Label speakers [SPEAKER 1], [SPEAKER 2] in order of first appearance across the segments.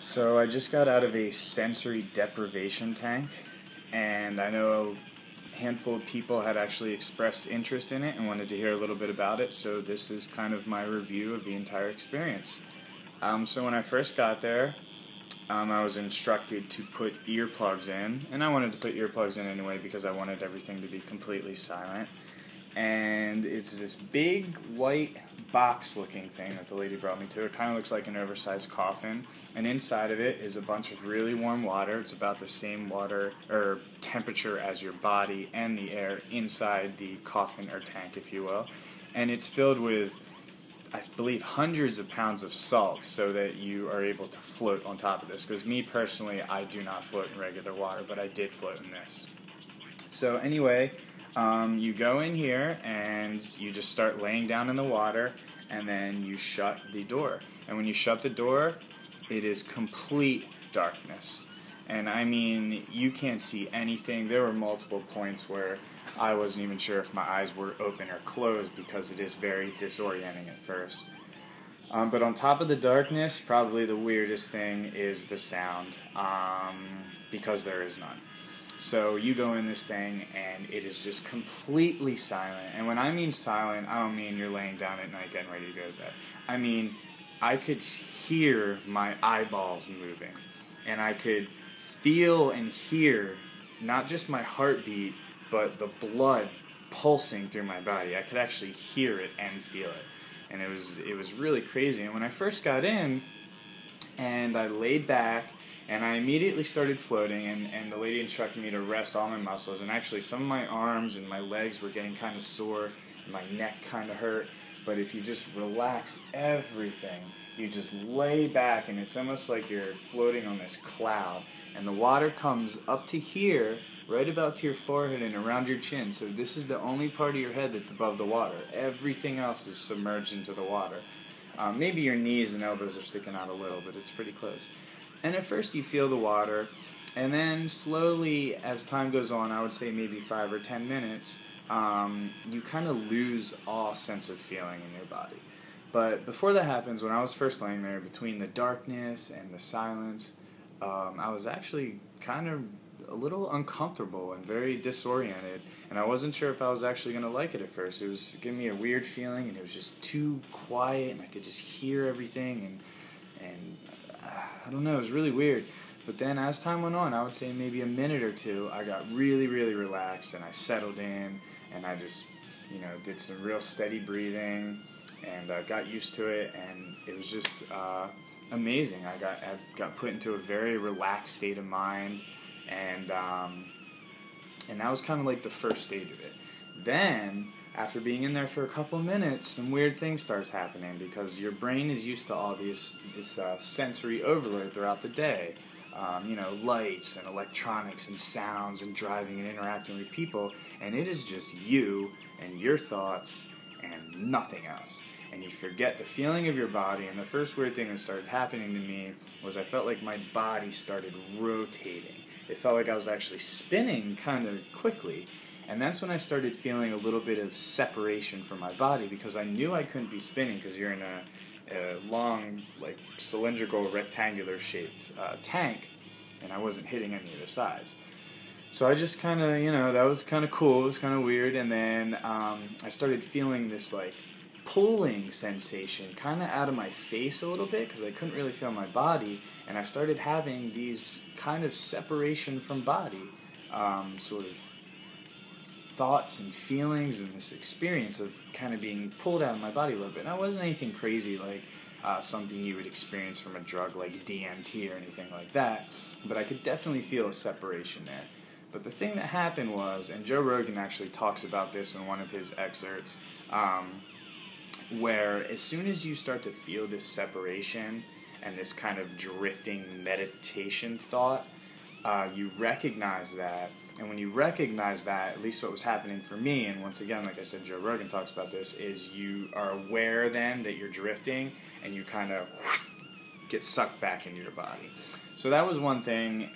[SPEAKER 1] So I just got out of a sensory deprivation tank, and I know a handful of people had actually expressed interest in it and wanted to hear a little bit about it, so this is kind of my review of the entire experience. So when I first got there, I was instructed to put earplugs in, and I wanted to put earplugs in anyway because I wanted everything to be completely silent. And it's this big white box looking thing that the lady brought me to. It kind of looks like an oversized coffin, and inside of it is a bunch of really warm water. It's about the same water or temperature as your body and the air inside the coffin or tank, if you will. And it's filled with, I believe, hundreds of pounds of salt so that you are able to float on top of this. Because me personally, I do not float in regular water, but I did float in this. So anyway, you go in here and you just start laying down in the water, and then you shut the door. And when you shut the door, it is complete darkness. And I mean, you can't see anything. There were multiple points where I wasn't even sure if my eyes were open or closed because it is very disorienting at first. But on top of the darkness, probably the weirdest thing is the sound, because there is none. So you go in this thing and it is just completely silent. And when I mean silent, I don't mean you're laying down at night getting ready to go to bed. I mean, I could hear my eyeballs moving, and I could feel and hear not just my heartbeat, but the blood pulsing through my body. I could actually hear it and feel it. And it was really crazy. And when I first got in and I laid back, and I immediately started floating, and the lady instructed me to rest all my muscles. And actually, some of my arms and my legs were getting kind of sore, and my neck kind of hurt. But if you just relax everything, you just lay back, and it's almost like you're floating on this cloud. And the water comes up to here, right about to your forehead and around your chin. So this is the only part of your head that's above the water. Everything else is submerged into the water. Maybe your knees and elbows are sticking out a little, but it's pretty close. And at first you feel the water, and then slowly as time goes on, I would say maybe 5 or 10 minutes, you kind of lose all sense of feeling in your body. But before that happens, when I was first laying there, between the darkness and the silence, I was actually kind of a little uncomfortable and very disoriented, and I wasn't sure if I was actually going to like it at first. It was giving me a weird feeling, and it was just too quiet, and I could just hear everything, and I don't know, it was really weird. But then as time went on, I would say maybe a minute or two, I got really, really relaxed, and I settled in, and I just, did some real steady breathing, and got used to it, and it was just amazing. I got put into a very relaxed state of mind, and that was kind of like the first stage of it. Then, after being in there for a couple of minutes, some weird things starts happening because your brain is used to all this sensory overload throughout the day. Lights and electronics and sounds and driving and interacting with people, and it is just you and your thoughts and nothing else. And you forget the feeling of your body, and the first weird thing that started happening to me was I felt like my body started rotating. It felt like I was actually spinning kind of quickly. And that's when I started feeling a little bit of separation from my body, because I knew I couldn't be spinning because you're in a long, like, cylindrical, rectangular shaped tank, and I wasn't hitting any of the sides. So I just kind of, that was kind of cool. It was kind of weird. And then I started feeling this, like, pulling sensation kind of out of my face a little bit because I couldn't really feel my body, and I started having these kind of separation from body sort of thoughts and feelings, and this experience of kind of being pulled out of my body a little bit. And it wasn't anything crazy like something you would experience from a drug like DMT or anything like that, but I could definitely feel a separation there. But the thing that happened was, and Joe Rogan actually talks about this in one of his excerpts, where as soon as you start to feel this separation and this kind of drifting meditation thought, you recognize that. And when you recognize that, at least what was happening for me, and once again, like I said, Joe Rogan talks about this, is you are aware then that you're drifting, and you kind of get sucked back into your body. So that was one thing,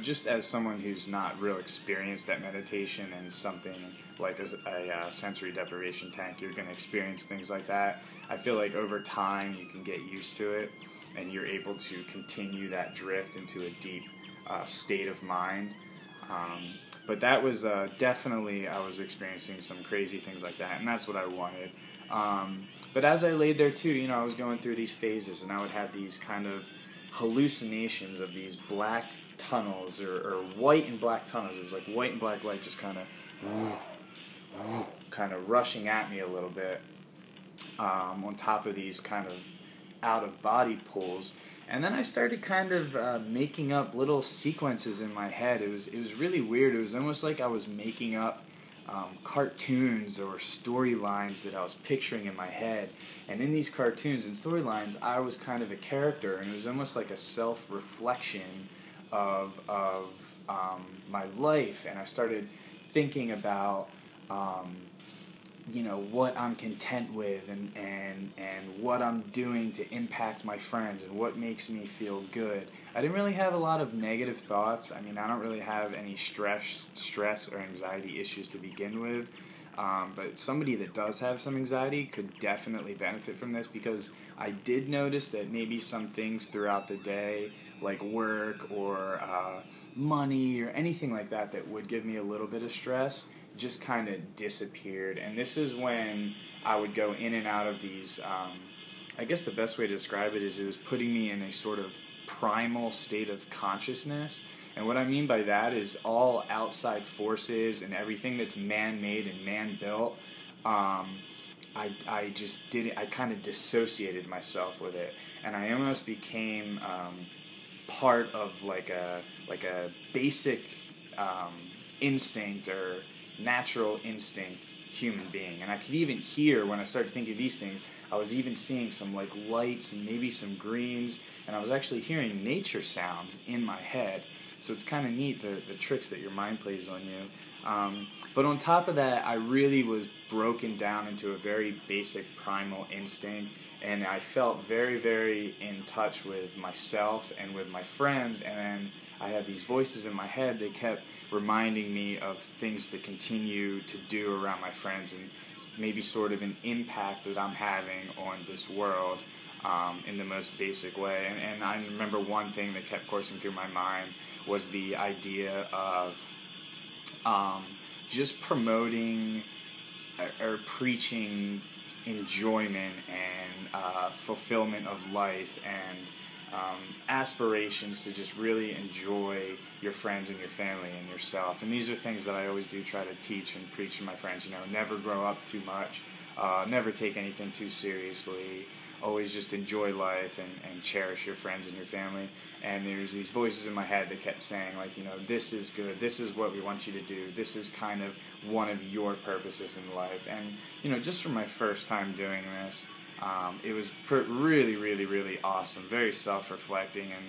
[SPEAKER 1] just as someone who's not real experienced at meditation and something like a sensory deprivation tank, you're going to experience things like that. I feel like over time you can get used to it, and you're able to continue that drift into a deep state of mind. But that was definitely, I was experiencing some crazy things like that, and that's what I wanted. But as I laid there too, I was going through these phases, and I would have these kind of hallucinations of these black tunnels, or white and black tunnels. It was like white and black light just kind of rushing at me a little bit, on top of these kind of out-of-body pulls. And then I started kind of making up little sequences in my head. It was really weird. It was almost like I was making up cartoons or storylines that I was picturing in my head. And in these cartoons and storylines, I was kind of a character, and it was almost like a self-reflection of my life. And I started thinking about what I'm content with, and what I'm doing to impact my friends, and what makes me feel good. I didn't really have a lot of negative thoughts. I mean, I don't really have any stress or anxiety issues to begin with. But somebody that does have some anxiety could definitely benefit from this, because I did notice that maybe some things throughout the day, like work or money or anything like that would give me a little bit of stress, just kind of disappeared. And this is when I would go in and out of these, I guess the best way to describe it is it was putting me in a sort of primal state of consciousness. And what I mean by that is all outside forces and everything that's man-made and man-built, I just didn't, I kind of dissociated myself with it. And I almost became part of like a basic instinct or natural instinct human being. And I could even hear, when I started thinking these things, I was even seeing some like lights and maybe some greens, and I was actually hearing nature sounds in my head. So it's kind of neat, the tricks that your mind plays on you. But on top of that, I really was broken down into a very basic primal instinct, and I felt very, very in touch with myself and with my friends. And then I had these voices in my head that kept reminding me of things to continue to do around my friends, and maybe sort of an impact that I'm having on this world in the most basic way. And I remember one thing that kept coursing through my mind was the idea of just promoting or preaching enjoyment and fulfillment of life, and aspirations to just really enjoy your friends and your family and yourself. And these are things that I always do try to teach and preach to my friends. Never grow up too much, never take anything too seriously, always just enjoy life and cherish your friends and your family. And there's these voices in my head that kept saying, like, this is good, this is what we want you to do, this is kind of one of your purposes in life. And, just from my first time doing this, it was really, really, really awesome, very self-reflecting, and,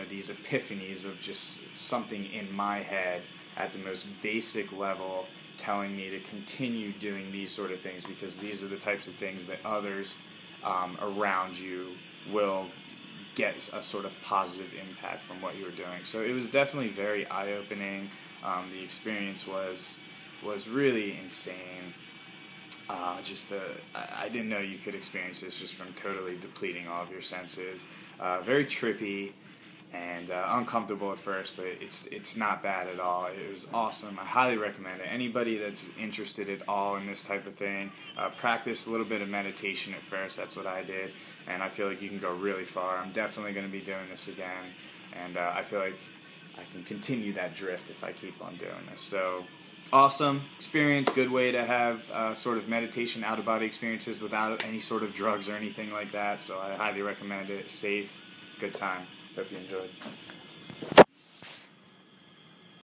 [SPEAKER 1] these epiphanies of just something in my head at the most basic level telling me to continue doing these sort of things, because these are the types of things that others around you will get a sort of positive impact from what you were doing. So it was definitely very eye-opening. The experience was really insane. I didn't know you could experience this just from totally depleting all of your senses. Very trippy and uncomfortable at first, but it's not bad at all. It was awesome. I highly recommend it. Anybody that's interested at all in this type of thing, practice a little bit of meditation at first. That's what I did, and I feel like you can go really far. I'm definitely going to be doing this again, and I feel like I can continue that drift if I keep on doing this. So, awesome experience, good way to have sort of meditation, out-of-body experiences without any sort of drugs or anything like that. So I highly recommend it. Safe, good time. Hope you enjoyed.